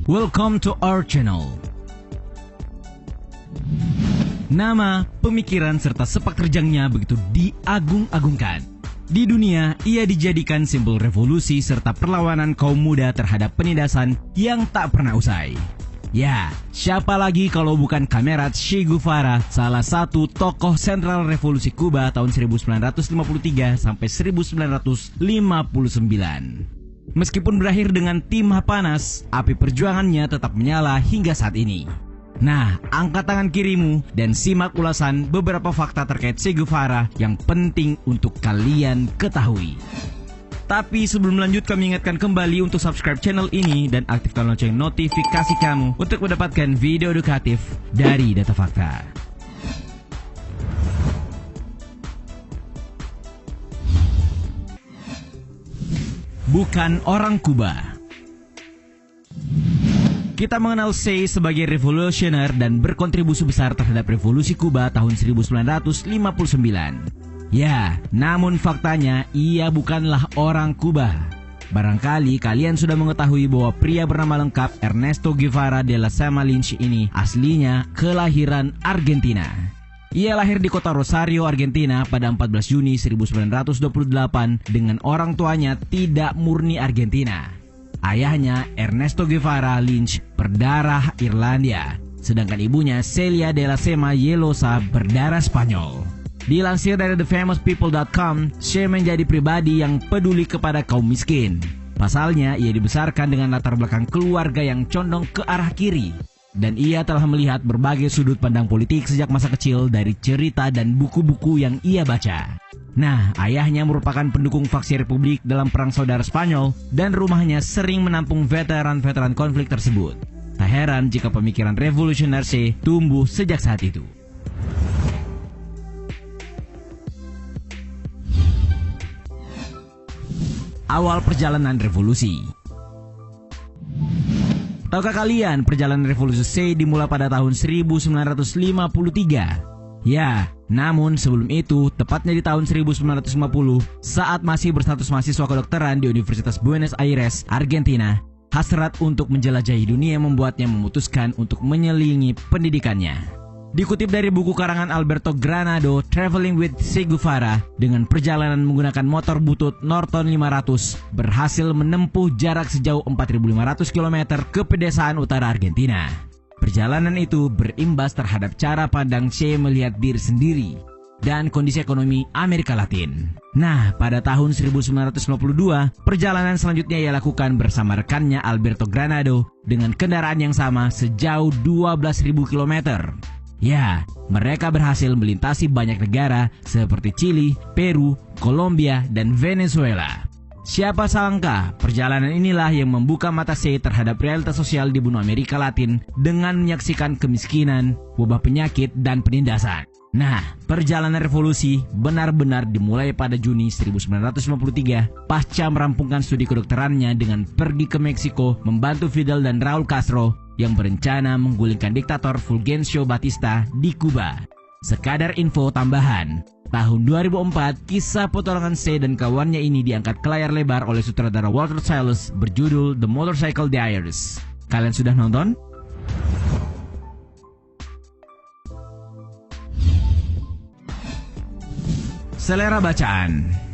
Welcome to our channel. Nama, pemikiran, serta sepak terjangnya begitu diagung-agungkan. Di dunia, ia dijadikan simbol revolusi serta perlawanan kaum muda terhadap penindasan yang tak pernah usai. Ya, siapa lagi kalau bukan Kamerat Che Guevara, salah satu tokoh sentral revolusi Kuba tahun 1953 sampai 1959. Meskipun berakhir dengan timah panas, api perjuangannya tetap menyala hingga saat ini. Nah, angkat tangan kirimu dan simak ulasan beberapa fakta terkait Che Guevara yang penting untuk kalian ketahui. Tapi sebelum lanjut, kami ingatkan kembali untuk subscribe channel ini dan aktifkan lonceng notifikasi kamu untuk mendapatkan video edukatif dari Data Fakta. Bukan orang Kuba. Kita mengenal Che sebagai revolusioner dan berkontribusi besar terhadap revolusi Kuba tahun 1959. Ya, namun faktanya ia bukanlah orang Kuba. Barangkali kalian sudah mengetahui bahwa pria bernama lengkap Ernesto Guevara de la Sema Lynch ini aslinya kelahiran Argentina. Ia lahir di kota Rosario, Argentina pada 14 Juni 1928 dengan orang tuanya tidak murni Argentina. Ayahnya, Ernesto Guevara Lynch, berdarah Irlandia, sedangkan ibunya, Celia de la Sema Yelosa, berdarah Spanyol. Dilansir dari TheFamousPeople.com, Che menjadi pribadi yang peduli kepada kaum miskin. Pasalnya, ia dibesarkan dengan latar belakang keluarga yang condong ke arah kiri. Dan ia telah melihat berbagai sudut pandang politik sejak masa kecil dari cerita dan buku-buku yang ia baca. Nah, ayahnya merupakan pendukung faksi Republik dalam Perang Saudara Spanyol dan rumahnya sering menampung veteran-veteran konflik tersebut. Tak heran jika pemikiran revolusioner Che tumbuh sejak saat itu. Awal perjalanan revolusi. Tahukah kalian perjalanan revolusi Che dimulai pada tahun 1953? Ya, namun sebelum itu, tepatnya di tahun 1950, saat masih berstatus mahasiswa kedokteran di Universitas Buenos Aires, Argentina, hasrat untuk menjelajahi dunia membuatnya memutuskan untuk menyelingi pendidikannya. Dikutip dari buku karangan Alberto Granado, Traveling with Che Guevara, dengan perjalanan menggunakan motor butut Norton 500, berhasil menempuh jarak sejauh 4.500 km ke pedesaan utara Argentina. Perjalanan itu berimbas terhadap cara pandang Che melihat diri sendiri dan kondisi ekonomi Amerika Latin. Nah, pada tahun 1952, perjalanan selanjutnya ia lakukan bersama rekannya Alberto Granado dengan kendaraan yang sama sejauh 12.000 km. Ya, mereka berhasil melintasi banyak negara seperti Chili, Peru, Kolombia, dan Venezuela. Siapa sangka perjalanan inilah yang membuka mata Che terhadap realitas sosial di benua Amerika Latin dengan menyaksikan kemiskinan, wabah penyakit, dan penindasan. Nah, perjalanan revolusi benar-benar dimulai pada Juni 1953 pasca merampungkan studi kedokterannya dengan pergi ke Meksiko membantu Fidel dan Raul Castro yang berencana menggulingkan diktator Fulgencio Batista di Kuba. Sekadar info tambahan, tahun 2004 kisah petualangan Che dan kawannya ini diangkat ke layar lebar oleh sutradara Walter Salles berjudul The Motorcycle Diaries. Kalian sudah nonton? Selera bacaan.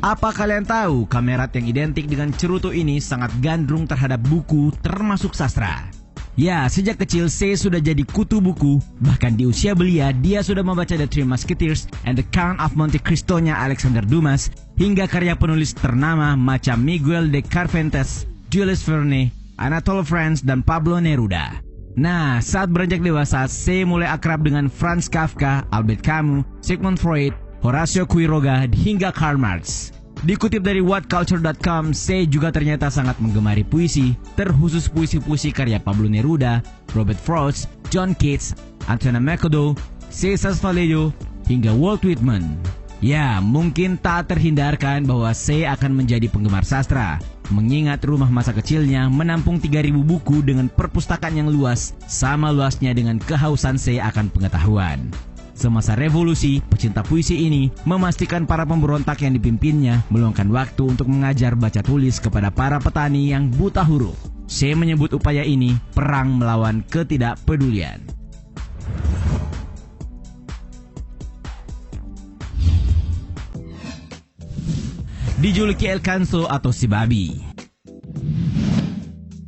Apa kalian tahu Kamerat yang identik dengan cerutu ini sangat gandrung terhadap buku termasuk sastra? Ya, sejak kecil Che sudah jadi kutu buku. Bahkan di usia belia dia sudah membaca The Three Musketeers and The Count of Monte Cristo-nya Alexander Dumas, hingga karya penulis ternama macam Miguel de Cervantes, Jules Verne, Anatole France, dan Pablo Neruda. Nah, saat beranjak dewasa, Che mulai akrab dengan Franz Kafka, Albert Camus, Sigmund Freud, Horacio Quiroga, hingga Karl Marx. Dikutip dari whatculture.com, Che juga ternyata sangat menggemari puisi, terkhusus puisi-puisi karya Pablo Neruda, Robert Frost, John Keats, Antonio Machado, Cesar Vallejo, hingga Walt Whitman. Ya, mungkin tak terhindarkan bahwa Che akan menjadi penggemar sastra, mengingat rumah masa kecilnya menampung 3.000 buku dengan perpustakaan yang luas, sama luasnya dengan kehausan Che akan pengetahuan. Semasa revolusi, pecinta puisi ini memastikan para pemberontak yang dipimpinnya meluangkan waktu untuk mengajar baca tulis kepada para petani yang buta huruf. Che menyebut upaya ini perang melawan ketidakpedulian. Dijuluki El Canso atau si babi.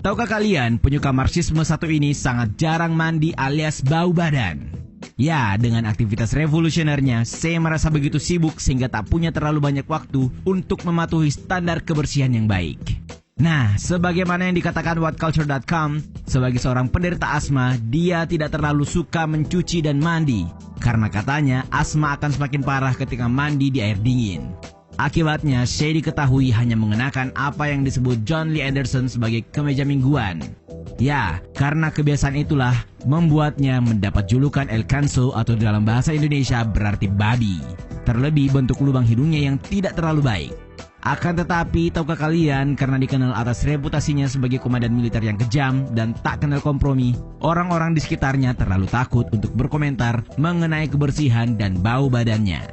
Tahukah kalian, penyuka Marxisme satu ini sangat jarang mandi alias bau badan? Ya, dengan aktivitas revolusionernya, Che merasa begitu sibuk sehingga tak punya terlalu banyak waktu untuk mematuhi standar kebersihan yang baik. Nah, sebagaimana yang dikatakan whatculture.com, sebagai seorang penderita asma, dia tidak terlalu suka mencuci dan mandi, karena katanya asma akan semakin parah ketika mandi di air dingin. Akibatnya, Che diketahui hanya mengenakan apa yang disebut John Lee Anderson sebagai kemeja mingguan. Ya, karena kebiasaan itulah membuatnya mendapat julukan El Canso atau dalam bahasa Indonesia berarti babi. Terlebih bentuk lubang hidungnya yang tidak terlalu baik. Akan tetapi, tahukah kalian, karena dikenal atas reputasinya sebagai komandan militer yang kejam dan tak kenal kompromi, orang-orang di sekitarnya terlalu takut untuk berkomentar mengenai kebersihan dan bau badannya.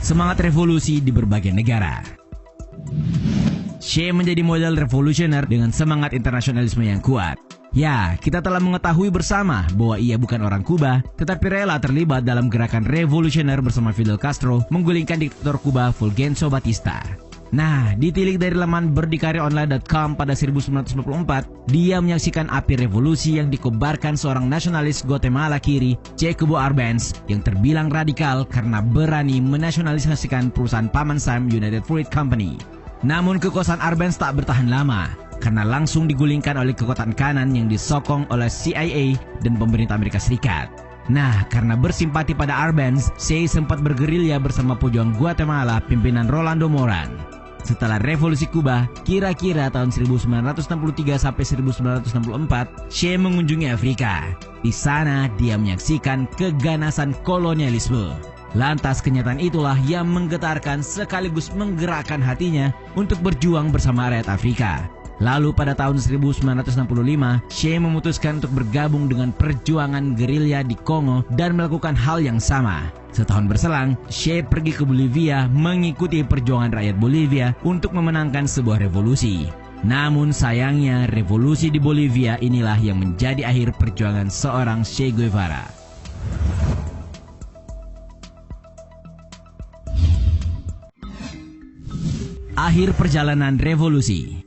Semangat revolusi di berbagai negara. Che menjadi model revolusioner dengan semangat internasionalisme yang kuat. Ya, kita telah mengetahui bersama bahwa ia bukan orang Kuba, tetapi rela terlibat dalam gerakan revolusioner bersama Fidel Castro menggulingkan diktator Kuba Fulgencio Batista. Nah, ditilik dari laman berdikarionline.com pada 1954, dia menyaksikan api revolusi yang dikobarkan seorang nasionalis Guatemala kiri, Che Cobo Arbenz, yang terbilang radikal karena berani menasionalisasikan perusahaan paman Sam United Fruit Company. Namun kekuasaan Arbenz tak bertahan lama, karena langsung digulingkan oleh kekuatan kanan yang disokong oleh CIA dan pemerintah Amerika Serikat. Nah, karena bersimpati pada Arbenz, Che sempat bergerilya bersama pejuang Guatemala pimpinan Rolando Moran. Setelah revolusi Kuba, kira-kira tahun 1963 sampai 1964, Che mengunjungi Afrika. Di sana, dia menyaksikan keganasan kolonialisme. Lantas kenyataan itulah yang menggetarkan sekaligus menggerakkan hatinya untuk berjuang bersama rakyat Afrika. Lalu pada tahun 1965, Che memutuskan untuk bergabung dengan perjuangan gerilya di Kongo dan melakukan hal yang sama. Setahun berselang, Che pergi ke Bolivia mengikuti perjuangan rakyat Bolivia untuk memenangkan sebuah revolusi. Namun sayangnya, revolusi di Bolivia inilah yang menjadi akhir perjuangan seorang Che Guevara. Akhir perjalanan revolusi.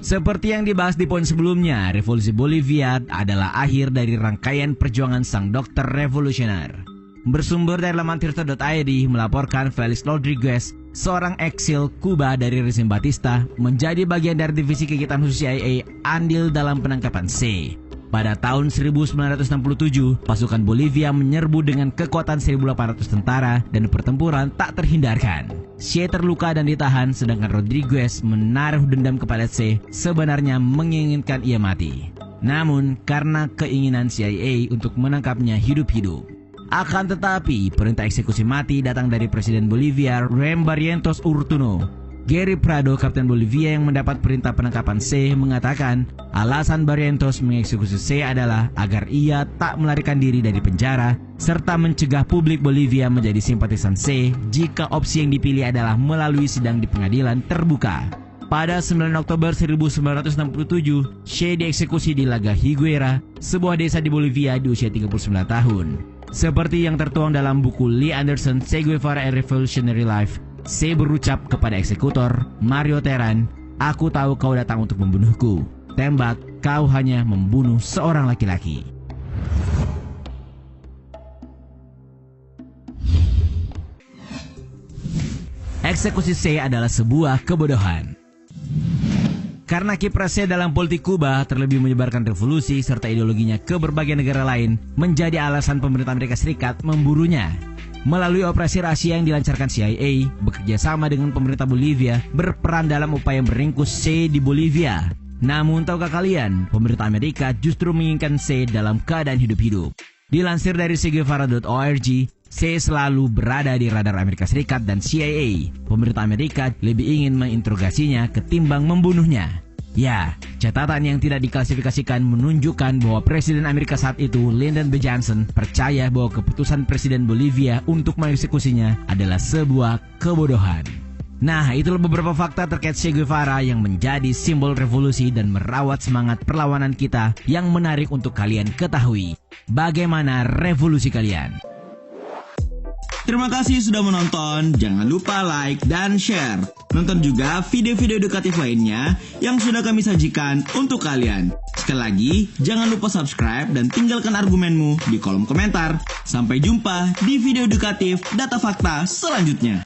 Seperti yang dibahas di poin sebelumnya, revolusi Bolivia adalah akhir dari rangkaian perjuangan sang dokter revolusioner. Bersumber dari laman tirta.id melaporkan Felix Rodriguez, seorang eksil Kuba dari rezim Batista, menjadi bagian dari divisi kegiatan khusus CIA andil dalam penangkapan Che. Pada tahun 1967, pasukan Bolivia menyerbu dengan kekuatan 1.800 tentara dan pertempuran tak terhindarkan. Che terluka dan ditahan, sedangkan Rodriguez menaruh dendam kepada Che, sebenarnya menginginkan ia mati. Namun, karena keinginan CIA untuk menangkapnya hidup-hidup. Akan tetapi, perintah eksekusi mati datang dari Presiden Bolivia, Rem Barrientos Urtuno. Gary Prado, Kapten Bolivia yang mendapat perintah penangkapan Che, mengatakan alasan Barrientos mengeksekusi Che adalah agar ia tak melarikan diri dari penjara, serta mencegah publik Bolivia menjadi simpatisan Che jika opsi yang dipilih adalah melalui sidang di pengadilan terbuka. Pada 9 Oktober 1967, Che dieksekusi di Laga Higuera, sebuah desa di Bolivia di usia 39 tahun. Seperti yang tertuang dalam buku Lee Anderson, Che Guevara and Revolutionary Life, Che berucap kepada eksekutor, Mario Terán, "Aku tahu kau datang untuk membunuhku. Tembak, kau hanya membunuh seorang laki-laki." Eksekusi Che adalah sebuah kebodohan. Karena kiprah Che dalam politik Kuba, terlebih menyebarkan revolusi serta ideologinya ke berbagai negara lain, menjadi alasan pemerintah Amerika Serikat memburunya. Melalui operasi rahasia yang dilancarkan CIA, bekerja sama dengan pemerintah Bolivia, berperan dalam upaya meringkus Che di Bolivia. Namun tahukah kalian, pemerintah Amerika justru menginginkan Che dalam keadaan hidup-hidup. Dilansir dari cheguevara.org, Che selalu berada di radar Amerika Serikat dan CIA. Pemerintah Amerika lebih ingin menginterogasinya ketimbang membunuhnya. Ya, catatan yang tidak diklasifikasikan menunjukkan bahwa Presiden Amerika saat itu, Lyndon B. Johnson, percaya bahwa keputusan Presiden Bolivia untuk mengeksekusinya adalah sebuah kebodohan. Nah, itulah beberapa fakta terkait Che Guevara yang menjadi simbol revolusi dan merawat semangat perlawanan kita yang menarik untuk kalian ketahui. Bagaimana revolusi kalian? Terima kasih sudah menonton, jangan lupa like dan share. Nonton juga video-video edukatif lainnya yang sudah kami sajikan untuk kalian. Sekali lagi, jangan lupa subscribe dan tinggalkan argumenmu di kolom komentar. Sampai jumpa di video edukatif Data Fakta selanjutnya.